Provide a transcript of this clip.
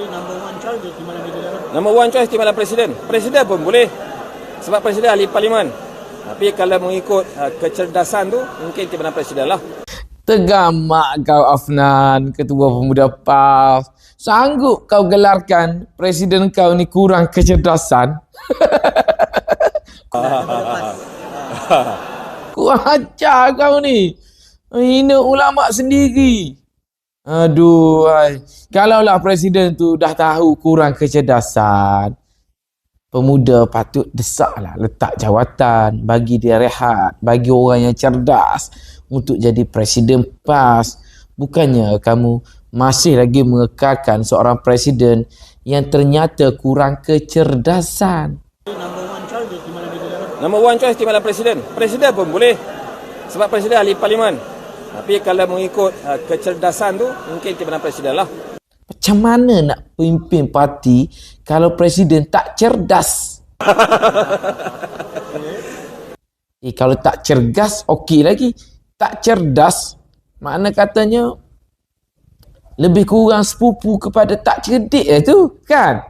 Number one choice timbalan presiden. Presiden pun boleh. Sebab presiden ahli parlimen. Tapi kalau mengikut kecerdasan tu, mungkin timbalan presiden lah. Tergamak kau Afnan, Ketua Pemuda PAS. Sanggup kau gelarkan presiden kau ni kurang kecerdasan? Kurang ajar kau ni. Hina ulama sendiri. Aduh, kalaulah presiden tu dah tahu kurang kecerdasan, pemuda patut desaklah letak jawatan, bagi dia rehat, bagi orang yang cerdas untuk jadi presiden PAS. Bukannya kamu masih lagi mengekalkan seorang presiden yang ternyata kurang kecerdasan. Number one choice timbalan presiden. Presiden pun boleh. Sebab presiden ahli parlimen. Tapi kalau mengikut kecerdasan tu, mungkin timbalan presiden lah. Macam mana nak pimpin parti kalau presiden tak cerdas? Kalau tak cergas, okey lagi. Tak cerdas, makna katanya lebih kurang sepupu kepada tak cerdik tu, kan?